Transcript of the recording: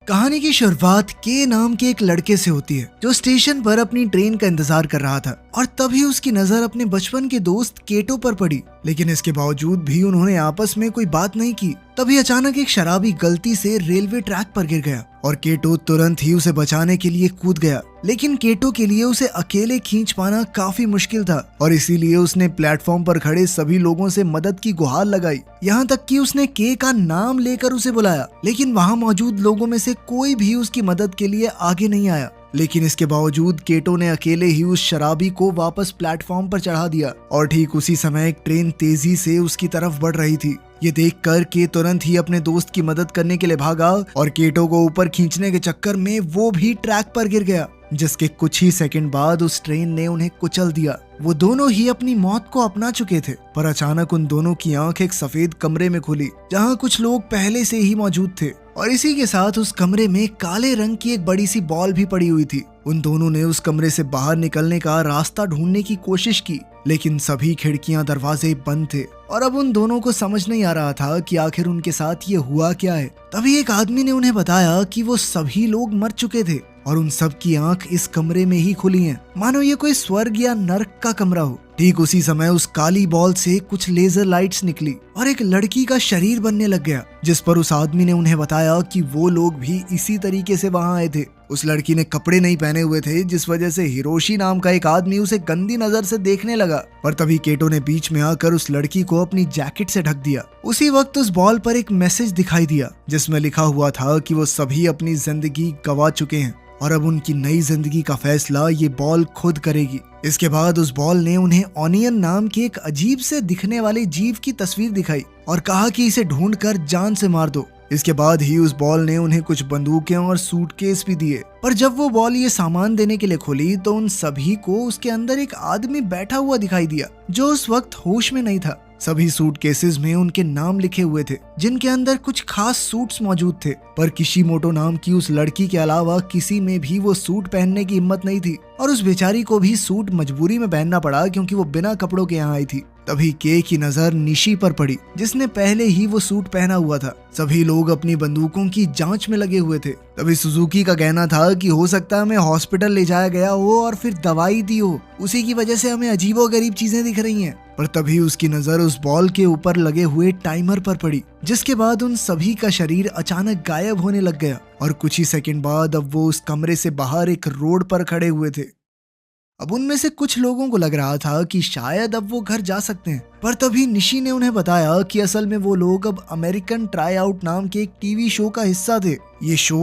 कहानी की शुरुआत के नाम के एक लड़के से होती है जो स्टेशन पर अपनी ट्रेन का इंतजार कर रहा था और तभी उसकी नजर अपने बचपन के दोस्त केटो पर पड़ी। लेकिन इसके बावजूद भी उन्होंने आपस में कोई बात नहीं की। तभी अचानक एक शराबी गलती से रेलवे ट्रैक पर गिर गया और केटो तुरंत ही उसे बचाने के लिए कूद गया। लेकिन केटो के लिए उसे अकेले खींच पाना काफी मुश्किल था और इसीलिए उसने प्लेटफॉर्म पर खड़े सभी लोगों से मदद की गुहार लगाई। यहाँ तक कि उसने के का नाम लेकर उसे बुलाया, लेकिन वहाँ मौजूद लोगों में से कोई भी उसकी मदद के लिए आगे नहीं आया। लेकिन इसके बावजूद केटो ने अकेले ही उस शराबी को वापस प्लेटफॉर्म पर चढ़ा दिया और ठीक उसी समय एक ट्रेन तेजी से उसकी तरफ बढ़ रही थी। ये देखकर के तुरंत ही अपने दोस्त की मदद करने के लिए भागा और केटो को ऊपर खींचने के चक्कर में वो भी ट्रैक पर गिर गया, जिसके कुछ ही सेकंड बाद उस ट्रेन ने उन्हें कुचल दिया। वो दोनों ही अपनी मौत को अपना चुके थे, पर अचानक उन दोनों की आंख एक सफेद कमरे में खुली जहां कुछ लोग पहले से ही मौजूद थे और इसी के साथ उस कमरे में काले रंग की एक बड़ी सी बॉल भी पड़ी हुई थी। उन दोनों ने उस कमरे से बाहर निकलने का रास्ता ढूंढने की कोशिश की, लेकिन सभी खिड़कियां दरवाजे बंद थे और अब उन दोनों को समझ नहीं आ रहा था कि आखिर उनके साथ ये हुआ क्या है। तभी एक आदमी ने उन्हें बताया कि वो सभी लोग मर चुके थे और उन सब की आंख इस कमरे में ही खुली हैं, मानो ये कोई स्वर्ग या नर्क का कमरा हो। ठीक उसी समय उस काली बॉल से कुछ लेजर लाइट्स निकली और एक लड़की का शरीर बनने लग गया, जिस पर उस आदमी ने उन्हें बताया कि वो लोग भी इसी तरीके से वहां आए थे। उस लड़की ने कपड़े नहीं पहने हुए थे, जिस वजह से हिरोशी नाम का एक आदमी उसे गंदी नजर से देखने लगा, पर तभी केटो ने बीच में आकर उस लड़की को अपनी जैकेट से ढक दिया। उसी वक्त उस बॉल पर एक मैसेज दिखाई दिया जिसमें लिखा हुआ था कि वो सभी अपनी जिंदगी गंवा चुके हैं और अब उनकी नई जिंदगी का फैसला ये बॉल खुद करेगी। इसके बाद उस बॉल ने उन्हें ऑनियन नाम के एक अजीब से दिखने वाले जीव की तस्वीर दिखाई और कहा कि इसे ढूंढकर जान से मार दो। इसके बाद ही उस बॉल ने उन्हें कुछ बंदूकें और सूटकेस भी दिए, पर जब वो बॉल ये सामान देने के लिए खुली तो उन सभी को उसके अंदर एक आदमी बैठा हुआ दिखाई दिया जो उस वक्त होश में नहीं था। सभी सूटकेसेस में उनके नाम लिखे हुए थे, जिनके अंदर कुछ खास सूट्स मौजूद थे, पर किशिमोटो नाम की उस लड़की के अलावा किसी में भी वो सूट पहनने की हिम्मत नहीं थी और उस बेचारी को भी सूट मजबूरी में पहनना पड़ा क्योंकि वो बिना कपड़ों के यहाँ आई थी। तभी के की नजर निशी पर पड़ी, जिसने पहले ही वो सूट पहना हुआ था। सभी लोग अपनी बंदूकों की जांच में लगे हुए थे। तभी सुजुकी का कहना था कि हो सकता है हमें हॉस्पिटल ले जाया गया हो और फिर दवाई दी हो, उसी की वजह से हमें अजीबोगरीब चीजें दिख रही हैं। पर तभी उसकी नजर उस बॉल के ऊपर लगे हुए टाइमर पर पड़ी, जिसके बाद उन सभी का शरीर अचानक गायब होने लग गया और कुछ ही सेकंड बाद अब वो उस कमरे से बाहर एक रोड पर खड़े हुए थे। अब उनमें से कुछ लोगों को लग रहा था कि शायद अब वो घर जा सकते हैं, पर तभी निशी ने उन्हें बताया कि असल में वो लोग अब अमेरिकन ट्राई आउट नाम के एक टीवी शो का हिस्सा थे। ये शो